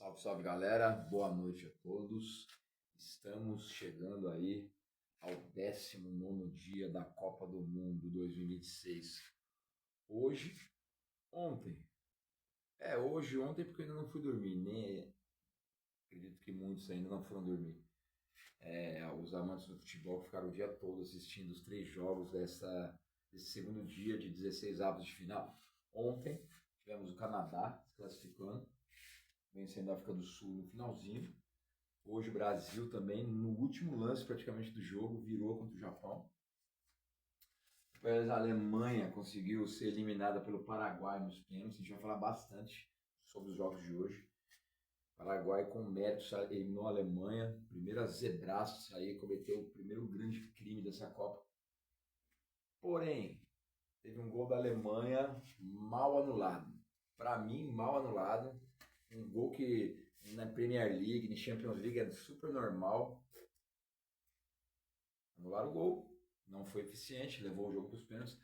Salve, salve galera, boa noite a todos. Estamos chegando aí ao 19º dia da Copa do Mundo 2026. Ontem porque eu ainda não fui dormir, nem acredito que muitos ainda não foram dormir. Os amantes do futebol ficaram o dia todo assistindo os 3 jogos desse segundo dia de 16 avos de final. Ontem tivemos o Canadá se classificando, vencendo a África do Sul no finalzinho. Hoje o Brasil também, no último lance praticamente do jogo, virou contra o Japão. Depois a Alemanha conseguiu ser eliminada pelo Paraguai nos pênaltis. A gente vai falar bastante sobre os jogos de hoje. O Paraguai com méritos eliminou a Alemanha. Primeira zebraço aí, cometeu o primeiro grande crime dessa Copa. Porém, teve um gol da Alemanha mal anulado. Para mim, mal anulado. Um gol que na Premier League, na Champions League é super normal. Anularam o gol, não foi eficiente, levou o jogo para os pênaltis,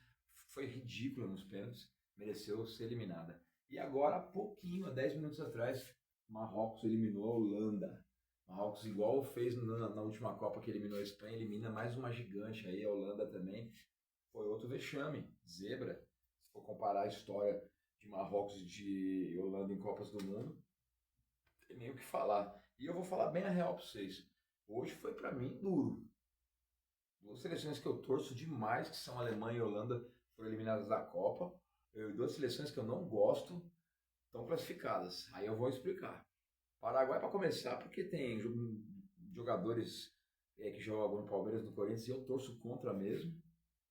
foi ridícula nos pênaltis, mereceu ser eliminada. E agora, há pouquinho, há 10 minutos atrás, Marrocos eliminou a Holanda. Marrocos, igual fez na última Copa que eliminou a Espanha, elimina mais uma gigante aí, a Holanda também. Foi outro vexame, zebra. Se for comparar a história de Marrocos e de Holanda em Copas do Mundo, tem nem o que falar. E eu vou falar bem a real para vocês. Hoje foi para mim duro. Duas seleções que eu torço demais, que são Alemanha e Holanda, foram eliminadas da Copa. Duas seleções que eu não gosto, estão classificadas. Aí eu vou explicar. Paraguai para começar, porque tem jogadores que jogam no Palmeiras, no Corinthians, e eu torço contra mesmo.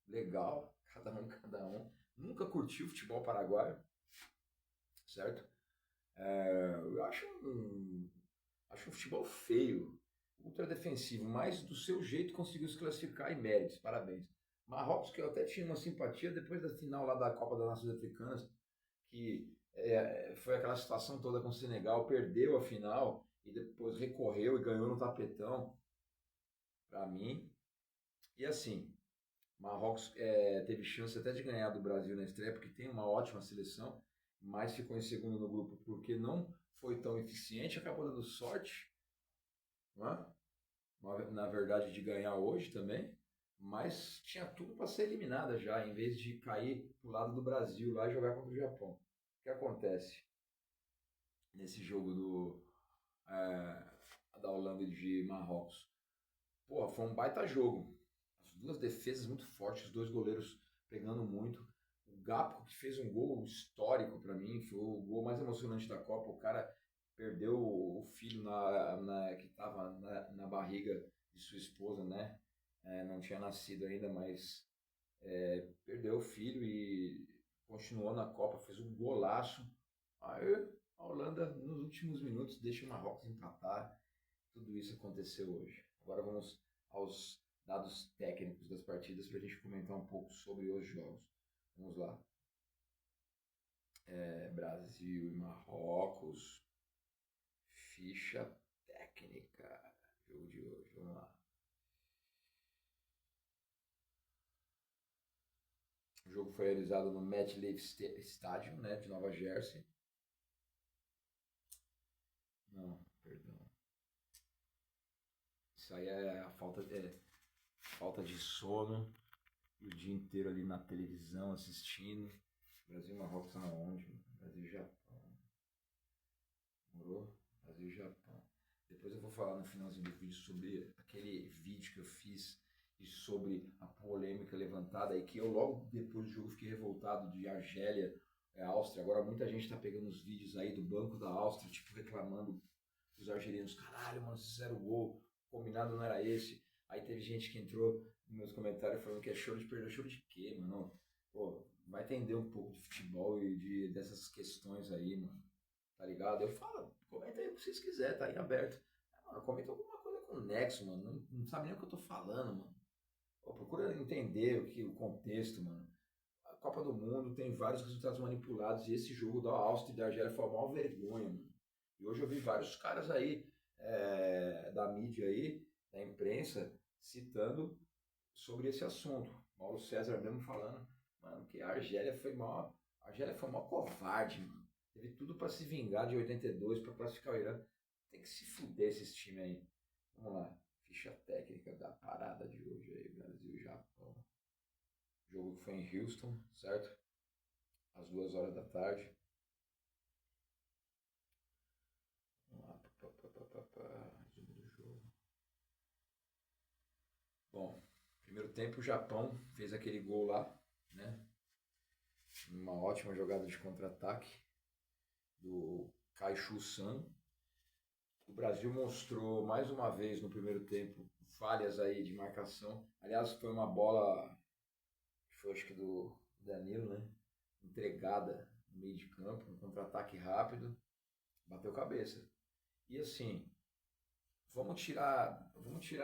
Legal, cada um. Nunca curti o futebol paraguaio, certo? Eu acho um futebol feio, ultra defensivo, mas do seu jeito conseguiu se classificar, e méritos, parabéns. Marrocos, que eu até tinha uma simpatia depois da final lá da Copa das Nações Africanas, que foi aquela situação toda com o Senegal, perdeu a final e depois recorreu e ganhou no tapetão, para mim. E assim, Marrocos teve chance até de ganhar do Brasil na estreia, porque tem uma ótima seleção, mas ficou em segundo no grupo porque não foi tão eficiente, acabou dando sorte, não é? Na verdade, de ganhar hoje também, mas tinha tudo para ser eliminada já, em vez de cair pro lado do Brasil lá e jogar contra o Japão. O que acontece nesse jogo da Holanda e de Marrocos? Pô, foi um baita jogo. As duas defesas muito fortes, os dois goleiros pegando muito. O Gakpo, que fez um gol histórico para mim, foi o gol mais emocionante da Copa. O cara perdeu o filho que estava na barriga de sua esposa, né? Não tinha nascido ainda, mas perdeu o filho e continuou na Copa, fez um golaço. Aí a Holanda, nos últimos minutos, deixa o Marrocos empatar. Tudo isso aconteceu hoje. Agora vamos aos dados técnicos das partidas para a gente comentar um pouco sobre os jogos. Vamos lá. Brasil e Marrocos. Ficha técnica. Jogo de hoje. Vamos lá. O jogo foi realizado no MetLife Stadium, né, de Nova Jersey. Não, perdão. Isso aí é a falta de sono. E o dia inteiro ali na televisão assistindo. Brasil e Marrocos na onde? Brasil e Japão. Morou? Brasil e Japão. Depois eu vou falar no finalzinho do vídeo sobre aquele vídeo que eu fiz e sobre a polêmica levantada e que eu logo depois do jogo fiquei revoltado de Argélia, Áustria. Agora muita gente está pegando os vídeos aí do banco da Áustria, tipo, reclamando dos argelinos. Caralho, mano, vocês fizeram o gol, o combinado não era esse. Aí teve gente que entrou nos meus comentários falando que é choro de perder. Choro de quê, mano? Pô, vai entender um pouco de futebol e dessas questões aí, mano. Tá ligado? Eu falo, comenta aí o que vocês quiserem, tá aí aberto. Mano, comenta alguma coisa com o Nexo, mano. Não sabe nem o que eu tô falando, mano. Pô, procura entender o contexto, mano. A Copa do Mundo tem vários resultados manipulados e esse jogo da Áustria e da Argélia foi a maior vergonha, mano. E hoje eu vi vários caras aí, da mídia aí, da imprensa, citando sobre esse assunto. Mauro César mesmo falando, mano, que a Argélia foi mó covarde, mano. Teve tudo para se vingar de 82 para classificar o Irã. Tem que se fuder esses times aí. Vamos lá. Ficha técnica da parada de hoje aí, Brasil e Japão. O jogo que foi em Houston, certo? Às 2 horas da tarde. Vamos lá. Resumo do jogo. Bom, primeiro tempo o Japão fez aquele gol lá, né? Uma ótima jogada de contra-ataque do Kaishu-san. O Brasil mostrou mais uma vez no primeiro tempo falhas aí de marcação. Aliás, foi uma bola que foi acho que do Danilo, né? Entregada no meio de campo, um contra-ataque rápido, bateu cabeça. E assim, vamos tirar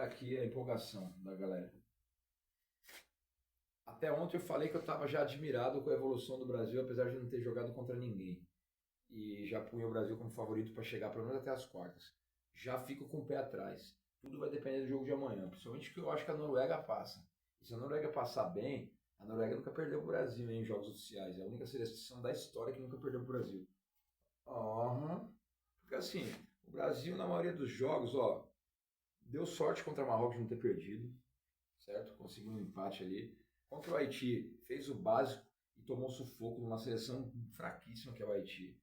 aqui a empolgação da galera. Até ontem eu falei que eu estava já admirado com a evolução do Brasil, apesar de não ter jogado contra ninguém. E já punha o Brasil como favorito para chegar pelo menos até as quartas. Já fico com o pé atrás. Tudo vai depender do jogo de amanhã. Principalmente que eu acho que a Noruega passa. E se a Noruega passar bem, a Noruega nunca perdeu para o Brasil em jogos oficiais. É a única seleção da história que nunca perdeu para o Brasil. Porque assim, o Brasil na maioria dos jogos, ó, deu sorte contra a Marrocos de não ter perdido, certo? Conseguiu um empate ali. Contra o Haiti, fez o básico e tomou sufoco numa seleção fraquíssima que é o Haiti.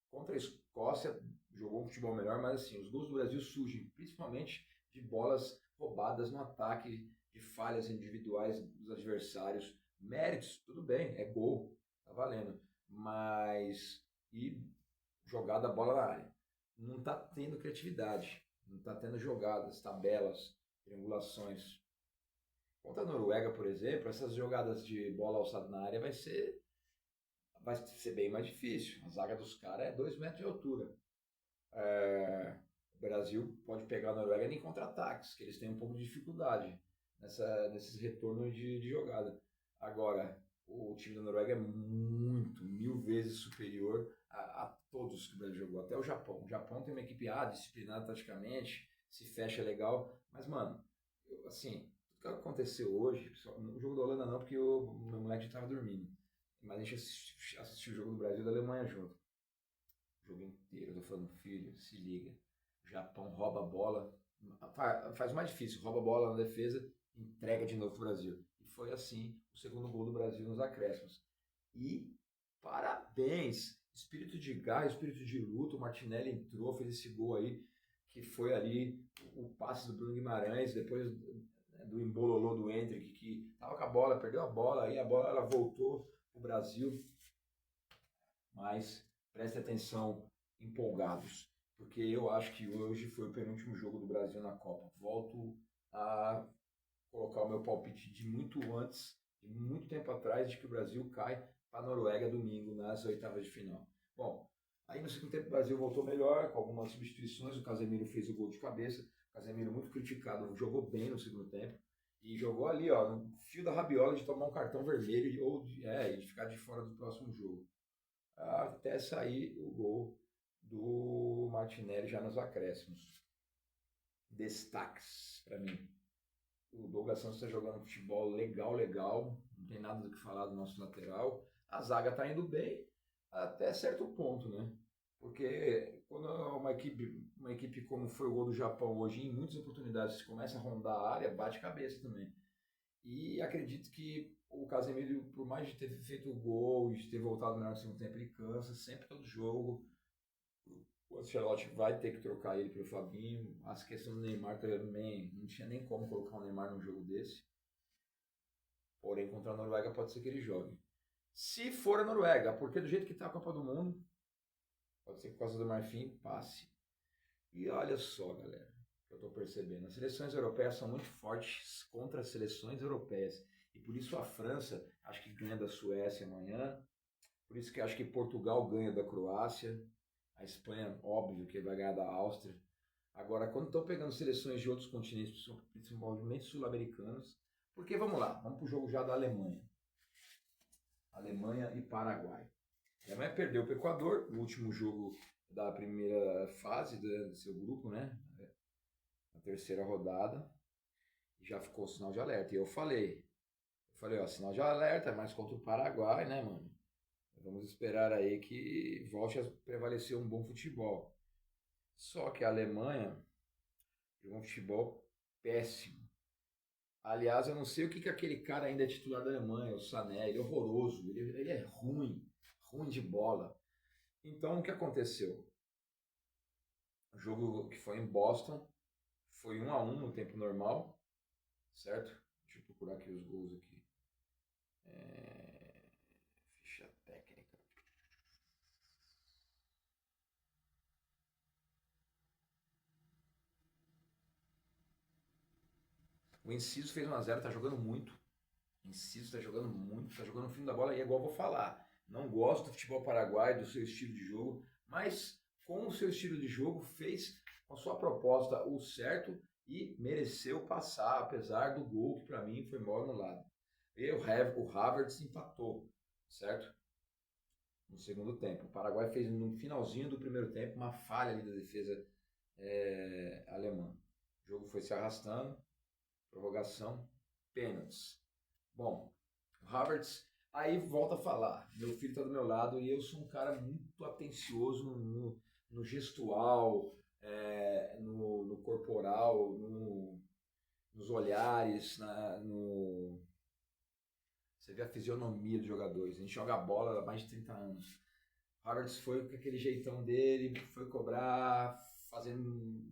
Contra a Escócia, jogou um futebol melhor, mas assim, os gols do Brasil surgem principalmente de bolas roubadas no ataque, de falhas individuais dos adversários. Méritos, tudo bem, é gol, tá valendo. Mas, e jogada a bola na área. Não tá tendo criatividade, não tá tendo jogadas, tabelas, triangulações. Contra a Noruega, por exemplo, essas jogadas de bola alçada na área vai ser bem mais difícil. A zaga dos caras é 2 metros de altura. O Brasil pode pegar a Noruega em contra-ataques, que eles têm um pouco de dificuldade nesses retornos de jogada. Agora, o time da Noruega é muito, 1000 vezes superior a todos que o Brasil jogou, até o Japão. O Japão tem uma equipe disciplinada taticamente, se fecha legal, mas, mano, assim, tudo que aconteceu hoje, no jogo da Holanda não, porque o meu moleque já estava dormindo. Mas a gente assistiu o jogo do Brasil e da Alemanha junto. O jogo inteiro, eu tô falando, filho, se liga. O Japão rouba a bola, faz o mais difícil, rouba a bola na defesa, entrega de novo pro Brasil. E foi assim o segundo gol do Brasil nos acréscimos. E parabéns! Espírito de garra, espírito de luta. O Martinelli entrou, fez esse gol aí, que foi ali o passe do Bruno Guimarães, depois do embololô do Endrick, que tava com a bola, perdeu a bola, aí a bola ela voltou o Brasil, mas preste atenção, empolgados, porque eu acho que hoje foi o penúltimo jogo do Brasil na Copa. Volto a colocar o meu palpite de muito antes, de muito tempo atrás, de que o Brasil cai para a Noruega domingo nas oitavas de final. Bom, aí no segundo tempo o Brasil voltou melhor, com algumas substituições. O Casemiro fez o gol de cabeça. O Casemiro muito criticado, jogou bem no segundo tempo. E jogou ali, ó, no fio da rabiola de tomar um cartão vermelho ou de ficar de fora do próximo jogo. Até sair o gol do Martinelli já nos acréscimos. Destaques para mim. O Douglas Santos está jogando futebol legal. Não tem nada do que falar do nosso lateral. A zaga está indo bem até certo ponto, né? Porque quando uma equipe como foi o gol do Japão hoje, em muitas oportunidades, começa a rondar a área, bate cabeça também. E acredito que o Casemiro, por mais de ter feito o gol e de ter voltado no segundo tempo, ele cansa sempre todo jogo. O Ancelotti vai ter que trocar ele pelo Fabinho. As questões do Neymar também, não tinha nem como colocar o Neymar num jogo desse. Porém, contra a Noruega pode ser que ele jogue. Se for a Noruega, porque do jeito que está a Copa do Mundo, pode ser que Costa do Marfim passe. E olha só, galera, que eu estou percebendo. As seleções europeias são muito fortes contra as seleções europeias. E por isso a França, acho que ganha da Suécia amanhã. Por isso que acho que Portugal ganha da Croácia. A Espanha, óbvio, que vai ganhar da Áustria. Agora, quando estão pegando seleções de outros continentes, principalmente sul-americanos, porque vamos lá, vamos para o jogo já da Alemanha. Alemanha e Paraguai. A Alemanha perdeu para o Equador, o último jogo da primeira fase do seu grupo, né? Na terceira rodada. E já ficou o sinal de alerta. E eu falei, ó, sinal de alerta, mas contra o Paraguai, né, mano? Vamos esperar aí que volte a prevalecer um bom futebol. Só que a Alemanha jogou um futebol péssimo. Aliás, eu não sei o que aquele cara ainda é titular da Alemanha, o Sané, ele é horroroso, ele é ruim, ruim de bola. Então, o que aconteceu? O jogo que foi em Boston foi 1-1 no tempo normal, certo? Deixa eu procurar aqui os gols aqui. Ficha técnica. O Enciso fez 1-0, tá jogando muito. O Enciso tá jogando muito, tá jogando no fim da bola, e é igual eu vou falar. Não gosto do futebol paraguaio, do seu estilo de jogo, mas com o seu estilo de jogo fez com a sua proposta o certo e mereceu passar, apesar do gol que para mim foi mal anulado. E o Havertz empatou, certo? No segundo tempo. O Paraguai fez no finalzinho do primeiro tempo uma falha ali da defesa alemã. O jogo foi se arrastando, prorrogação, pênaltis. Bom, o Havertz, aí volta a falar, meu filho está do meu lado e eu sou um cara muito atencioso no gestual, no corporal, nos olhares, você vê a fisionomia dos jogadores. A gente joga bola há mais de 30 anos. O Havertz foi com aquele jeitão dele, foi cobrar,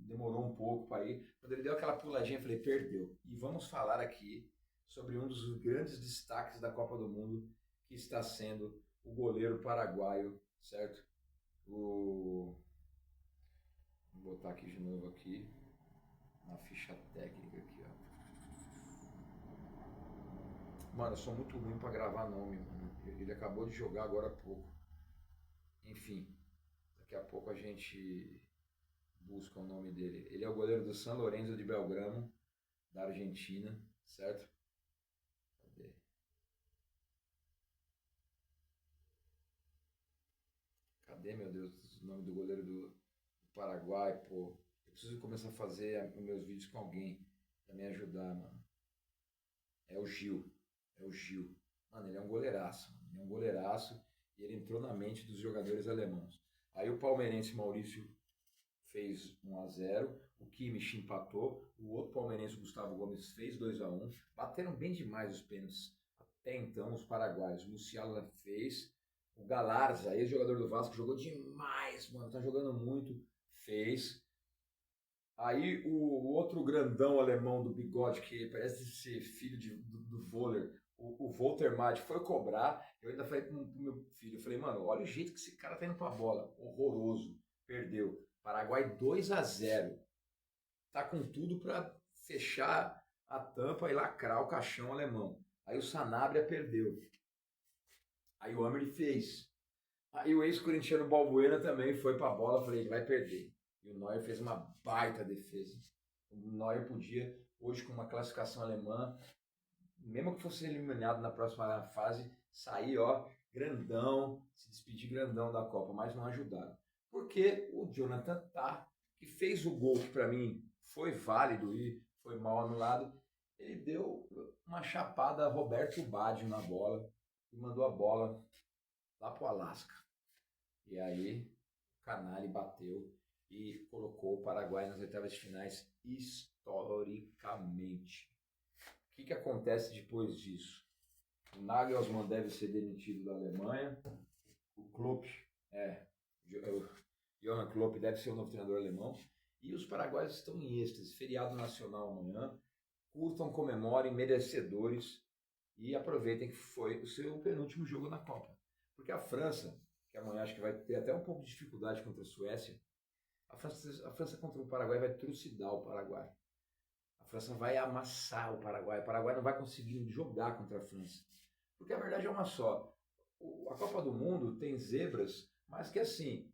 demorou um pouco para ir. Quando ele deu aquela puladinha, eu falei, perdeu. E vamos falar aqui sobre um dos grandes destaques da Copa do Mundo, que está sendo o goleiro paraguaio, certo? Vou botar aqui de novo aqui, na ficha técnica aqui, ó. Mano, eu sou muito ruim para gravar nome, mano. Ele acabou de jogar agora há pouco. Enfim, daqui a pouco a gente busca o nome dele. Ele é o goleiro do San Lorenzo de Belgrano, da Argentina, certo? Cadê? Cadê, meu Deus, o nome do goleiro do Paraguai, pô? Eu preciso começar a fazer os meus vídeos com alguém pra me ajudar, mano. É o Gil. É o Gil. Mano, ele é um goleiraço. Ele é um goleiraço e ele entrou na mente dos jogadores alemãos. Aí o palmeirense Maurício fez 1-0, o Kimmich empatou, o outro palmeirense, o Gustavo Gomes, fez 2-1. Bateram bem demais os pênaltis. Até então, os paraguaios. O Musiala fez. O Galarza, ex-jogador do Vasco, jogou demais, mano. Tá jogando muito. Fez. Aí o outro grandão alemão do bigode, que parece ser filho do Voller, o Walter Matt, foi cobrar. Eu ainda falei pro meu filho, eu falei, mano, olha o jeito que esse cara tá indo pra bola. Horroroso. Perdeu. Paraguai 2-0. Tá com tudo para fechar a tampa e lacrar o caixão alemão. Aí o Sanabria perdeu. Aí o Amery fez. Aí o ex-corintiano Balbuena também foi pra bola. Falei, ele vai perder. E o Neuer fez uma baita defesa. O Neuer podia, hoje com uma classificação alemã, mesmo que fosse eliminado na próxima fase, sair, ó, grandão, se despedir grandão da Copa, mas não ajudaram. Porque o Jonathan Tah, que fez o gol que para mim foi válido e foi mal anulado, ele deu uma chapada a Roberto Baggio na bola e mandou a bola lá pro Alasca. E aí o Canali bateu e colocou o Paraguai nas oitavas de finais historicamente. O que acontece depois disso? O Nagelsmann deve ser demitido da Alemanha. O Klopp, o Johan Klopp deve ser o novo treinador alemão. E os paraguaios estão em êxtase. Feriado nacional amanhã. Curtam, comemorem, merecedores. E aproveitem que foi o seu penúltimo jogo na Copa. Porque a França, que amanhã acho que vai ter até um pouco de dificuldade contra a Suécia, a França contra o Paraguai vai trucidar o Paraguai. A França vai amassar o Paraguai. O Paraguai não vai conseguir jogar contra a França. Porque a verdade é uma só. A Copa do Mundo tem zebras, mas que assim,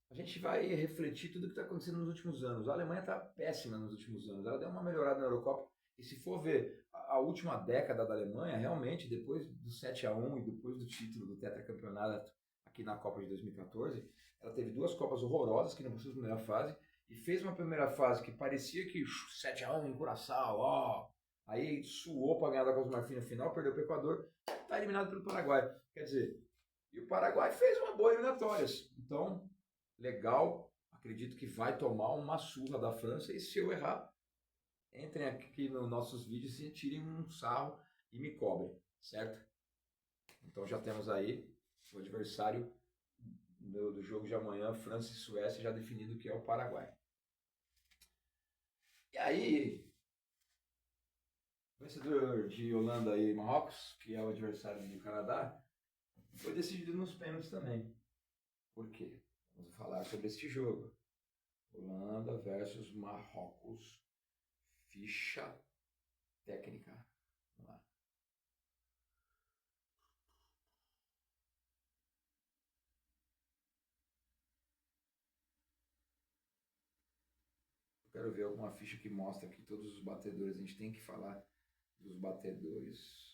a gente vai refletir tudo o que está acontecendo nos últimos anos. A Alemanha está péssima nos últimos anos. Ela deu uma melhorada na Eurocopa. E se for ver a última década da Alemanha, realmente, depois do 7-1 e depois do título do tetracampeonato aqui na Copa de 2014, ela teve duas Copas horrorosas que não passou da primeira fase e fez uma primeira fase que parecia que 7-1 em Curaçao, ó. Aí suou para ganhar da Costa do Marfim na final, perdeu para o Equador, está eliminado pelo Paraguai. Quer dizer, E o Paraguai fez uma boa eliminatórias. Então, legal. Acredito que vai tomar uma surra da França. E se eu errar, entrem aqui nos nossos vídeos e tirem um sarro e me cobrem, certo? Então já temos aí o adversário do jogo de amanhã, França e Suécia, já definido que é o Paraguai. E aí, o vencedor de Holanda e Marrocos, que é o adversário do Canadá, foi decidido nos pênaltis também. Por quê? Vamos falar sobre este jogo. Holanda versus Marrocos. Ficha técnica. Vamos lá. Eu quero ver alguma ficha que mostra que todos os batedores. A gente tem que falar dos batedores.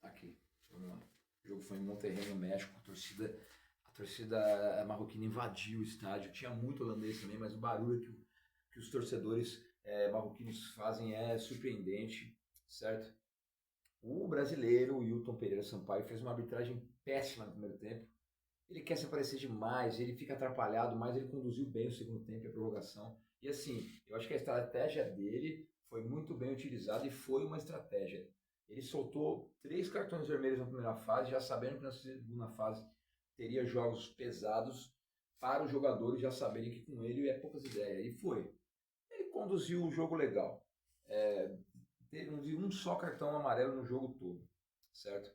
Aqui, vamos lá. O jogo foi em Monterrey, no México. A torcida marroquina invadiu o estádio. Tinha muito holandês também, mas o barulho que os torcedores marroquinos fazem é surpreendente, certo? O brasileiro, o Hilton Pereira Sampaio, fez uma arbitragem péssima no primeiro tempo. Ele quer se aparecer demais, ele fica atrapalhado, mas ele conduziu bem o segundo tempo e a prorrogação. E assim, eu acho que a estratégia dele foi muito bem utilizada e foi uma estratégia. Ele soltou 3 cartões vermelhos na primeira fase, já sabendo que na segunda fase teria jogos pesados para os jogadores já saberem que com ele é poucas ideias. E foi. Ele conduziu o jogo legal. Teve um só cartão amarelo no jogo todo, certo?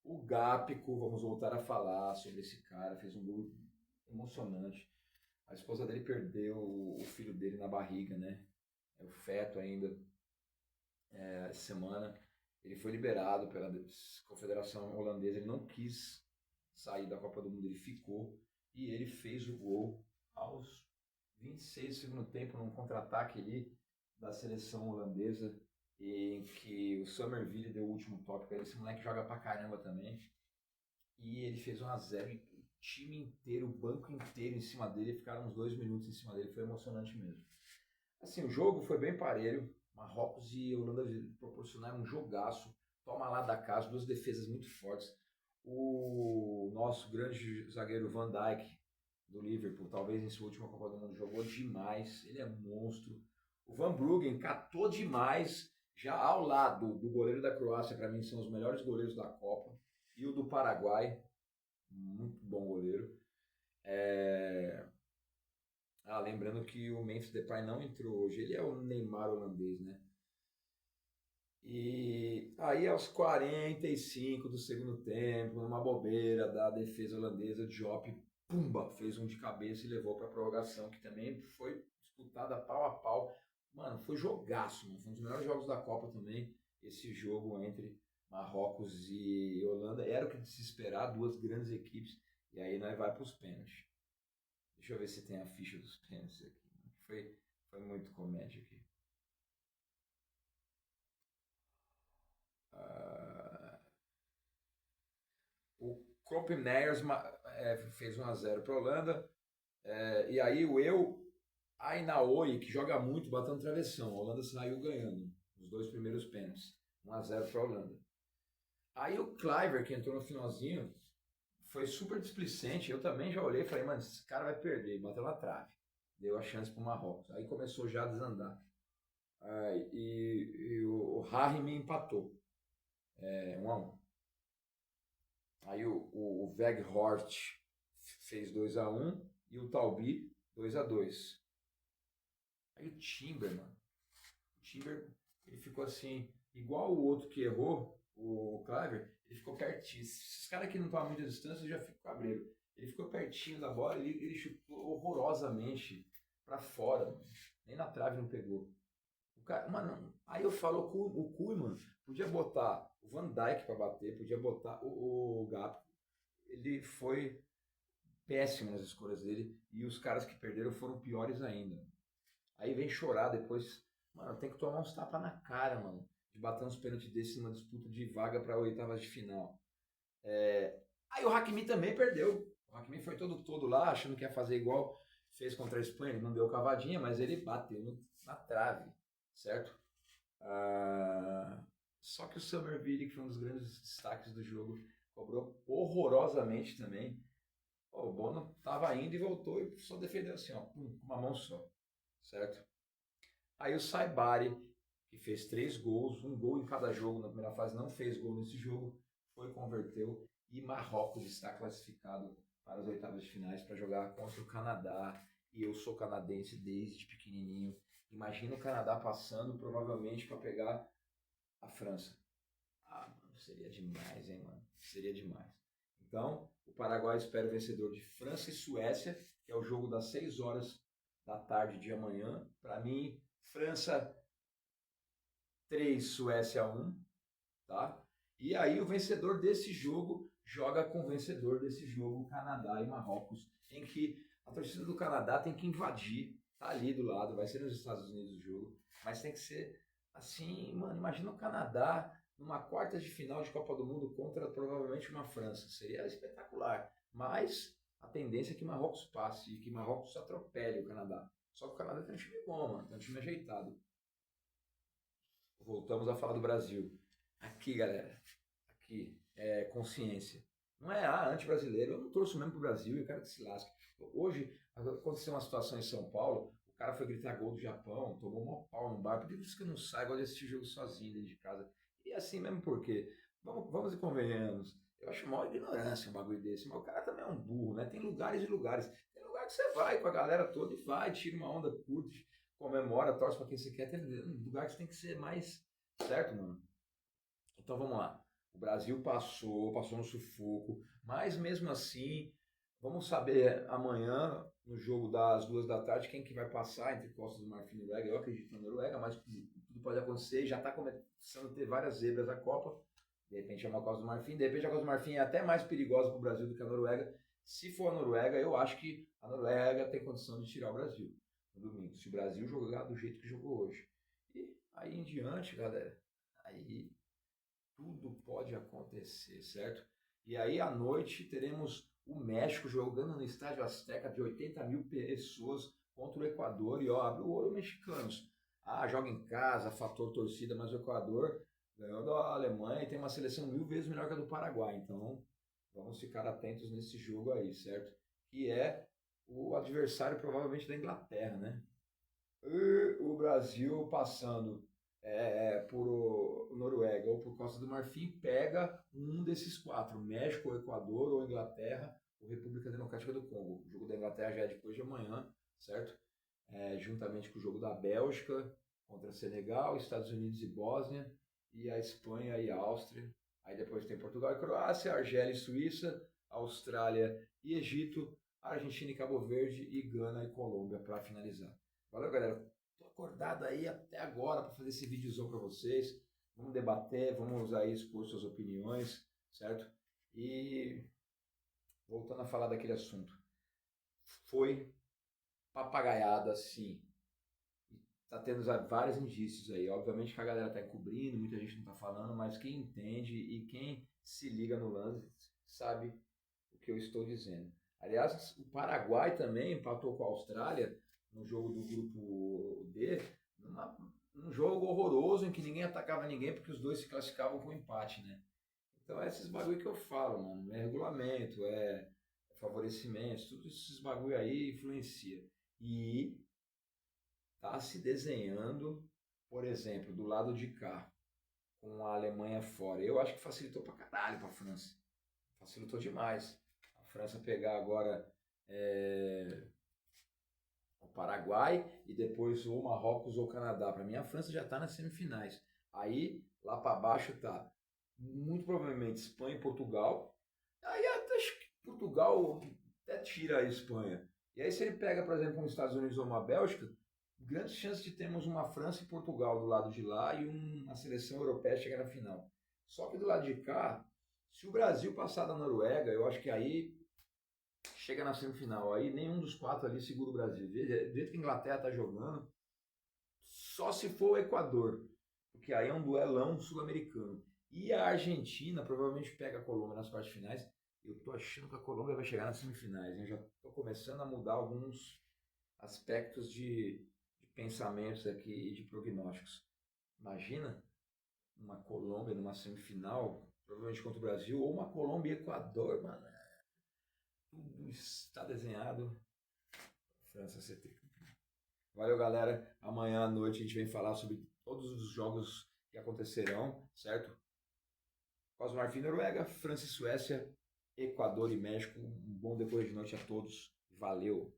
O Gápico, vamos voltar a falar sobre esse cara, fez um gol emocionante. A esposa dele perdeu o filho dele na barriga, né? É o feto ainda. Essa semana ele foi liberado pela Confederação Holandesa, ele não quis sair da Copa do Mundo, ele ficou e ele fez o gol aos 26 do segundo tempo num contra-ataque ali da seleção holandesa, em que o Somerville deu o último toque. Esse moleque joga pra caramba também. E ele fez 1-0 e o time inteiro, o banco inteiro em cima dele, ficaram uns 2 minutos em cima dele, foi emocionante mesmo. Assim, o jogo foi bem parelho, Marrocos e Holanda proporcionaram um jogaço, toma lá da casa, 2 defesas muito fortes. O nosso grande zagueiro Van Dijk, do Liverpool, talvez em sua última Copa do Mundo, jogou demais, ele é monstro. O Van Bruggen catou demais, já ao lado do goleiro da Croácia, para mim são os melhores goleiros da Copa, e o do Paraguai, muito bom goleiro. Lembrando que o Memphis Depay não entrou hoje, ele é o Neymar holandês, né? E aí aos 45 do segundo tempo, numa bobeira da defesa holandesa, o Diop, pumba, fez um de cabeça e levou para a prorrogação, que também foi disputada pau a pau. Mano, foi jogaço, mano. Foi um dos melhores jogos da Copa também, esse jogo entre Marrocos e Holanda. Era o que se esperar, 2 grandes equipes, e aí nós vai para os pênaltis. Deixa eu ver se tem a ficha dos pênaltis aqui. Foi muito comédia aqui. O Kropp Neyers fez 1-0 para a Holanda. E aí o Ainaoi, que joga muito, bateu no travessão. A Holanda saiu ganhando os 2 primeiros pênaltis. 1-0 para a Holanda. Aí o Kluivert, que entrou no finalzinho, foi super displicente. Eu também já olhei e falei, mano, esse cara vai perder. Bateu na trave. Deu a chance para o Marrocos. Aí começou já a desandar. E o Rahimi empatou. 1-1. Aí o Weghorst fez 2-1 e o Taubi 2-2. Aí o Timber, mano. O Timber, ele ficou assim, igual o outro que errou, o Kluivert, ele ficou pertinho. Esses caras que não estão a muita distância já ficam cabreiro. Ele ficou pertinho da bola, ele chutou horrorosamente pra fora, mano. Nem na trave não pegou. O cara, mano, aí eu falo, o Koeman podia botar o Van Dijk pra bater, podia botar o Gap. Ele foi péssimo nas escolhas dele e os caras que perderam foram piores ainda. Aí vem chorar depois. Mano, tem que tomar uns tapas na cara, mano, de bater uns pênaltis desses numa disputa de vaga para oitavas de final. Aí o Hakimi também perdeu. O Hakimi foi todo lá, achando que ia fazer igual fez contra a Espanha. Ele não deu cavadinha, mas ele bateu na trave, certo? Ah, só que o Summerville, que foi um dos grandes destaques do jogo, cobrou horrorosamente também. Pô, o Bono tava indo e voltou e só defendeu assim, ó, com uma mão só, certo? Aí o Saibari, que fez 3 gols, um gol em cada jogo na primeira fase, não fez gol nesse jogo, foi, converteu e Marrocos está classificado para as oitavas de finais para jogar contra o Canadá. E eu sou canadense desde pequenininho. Imagina o Canadá passando provavelmente para pegar a França. Ah, mano, seria demais, hein, mano? Seria demais. Então, o Paraguai espera o vencedor de França e Suécia, que é o jogo das 6 horas da tarde de amanhã. Para mim, França 3, Suécia 1, tá? E aí o vencedor desse jogo joga com o vencedor desse jogo, Canadá e Marrocos, em que a torcida do Canadá tem que invadir, tá ali do lado, vai ser nos Estados Unidos o jogo, mas tem que ser assim, mano, imagina o Canadá numa quarta de final de Copa do Mundo contra provavelmente uma França, seria espetacular, mas a tendência é que Marrocos passe e que Marrocos atropele o Canadá. Só que o Canadá tem um time bom, mano, tem um time ajeitado. Voltamos a falar do Brasil. Aqui, galera, aqui, consciência. Não é anti-brasileiro, eu não torço mesmo pro Brasil, eu quero que se lasque. Hoje, aconteceu uma situação em São Paulo, o cara foi gritar gol do Japão, tomou um pau no bar, por isso que eu não saio, gosto de assistir jogo sozinho dentro de casa. E assim mesmo porque, vamos e convenhamos, eu acho maior ignorância um bagulho desse, mas o cara também é um burro, né? Tem lugares e lugares. Tem lugar que você vai com a galera toda e vai, tira uma onda, curte, comemora, torce pra quem você quer. Tem lugar que você tem que ser mais certo, mano. Então vamos lá. O Brasil passou no sufoco, mas mesmo assim, vamos saber amanhã, no jogo das 2 da tarde, quem que vai passar entre Costa do Marfim e Noruega. Eu acredito na Noruega, mas tudo pode acontecer. Já está começando a ter várias zebras na Copa. De repente é uma Costa do Marfim. De repente a Costa do Marfim é até mais perigosa para o Brasil do que a Noruega. Se for a Noruega, eu acho que a Noruega tem condição de tirar o Brasil no domingo. Se o Brasil jogar do jeito que jogou hoje. E aí em diante, galera, aí tudo pode acontecer, certo? E aí à noite teremos o México jogando no Estádio Azteca de 80 mil pessoas contra o Equador. E ó, abre o olho mexicanos. Ah, joga em casa, fator torcida, mas o Equador ganhou da Alemanha e tem uma seleção 1000 vezes melhor que a do Paraguai. Então vamos ficar atentos nesse jogo aí, certo? Que é o adversário provavelmente da Inglaterra, né? E o Brasil passando por Noruega ou por Costa do Marfim, pega um desses quatro, México, Equador ou Inglaterra, ou República Democrática do Congo. O jogo da Inglaterra já é depois de amanhã, certo? Juntamente com o jogo da Bélgica contra Senegal, Estados Unidos e Bósnia, e a Espanha e a Áustria. Aí depois tem Portugal e Croácia, Argélia e Suíça, Austrália e Egito, Argentina e Cabo Verde e Gana e Colômbia para finalizar. Valeu, galera. Tô acordado aí até agora para fazer esse videozão para vocês. Vamos debater, vamos aí expor suas opiniões, certo? E voltando a falar daquele assunto. Foi papagaiada, sim. Tá tendo vários indícios aí. Obviamente que a galera tá encobrindo, muita gente não tá falando, mas quem entende e quem se liga no lance sabe o que eu estou dizendo. Aliás, o Paraguai também empatou com a Austrália no jogo do grupo D, num jogo horroroso em que ninguém atacava ninguém porque os dois se classificavam com empate, né? Então é esses bagulho que eu falo, mano. É regulamento, é favorecimento, tudo esses bagulho aí influencia. E tá se desenhando, por exemplo, do lado de cá, com a Alemanha fora. Eu acho que facilitou pra caralho pra França. Facilitou demais. A França pegar agora o Paraguai e depois ou Marrocos ou Canadá. Para mim, a França já está nas semifinais. Aí, lá para baixo tá muito provavelmente Espanha e Portugal. Aí até acho que Portugal até tira a Espanha. E aí, se ele pega, por exemplo, os Estados Unidos ou uma Bélgica, grandes chances de termos uma França e Portugal do lado de lá e uma seleção europeia chegar na final. Só que do lado de cá, se o Brasil passar da Noruega, eu acho que aí chega na semifinal. Aí nenhum dos quatro ali segura o Brasil. Do jeito que a Inglaterra tá jogando, só se for o Equador, porque aí é um duelão sul-americano. E a Argentina provavelmente pega a Colômbia nas quartas finais. Eu tô achando que a Colômbia vai chegar nas semifinais. Eu já tô começando a mudar alguns aspectos de pensamentos aqui e de prognósticos. Imagina uma Colômbia numa semifinal, provavelmente contra o Brasil, ou uma Colômbia e Equador, mano. Tudo está desenhado. França CT. Valeu, galera. Amanhã à noite a gente vem falar sobre todos os jogos que acontecerão, certo? Costa Marfim, Noruega, França e Suécia, Equador e México. Um bom depois de noite a todos. Valeu!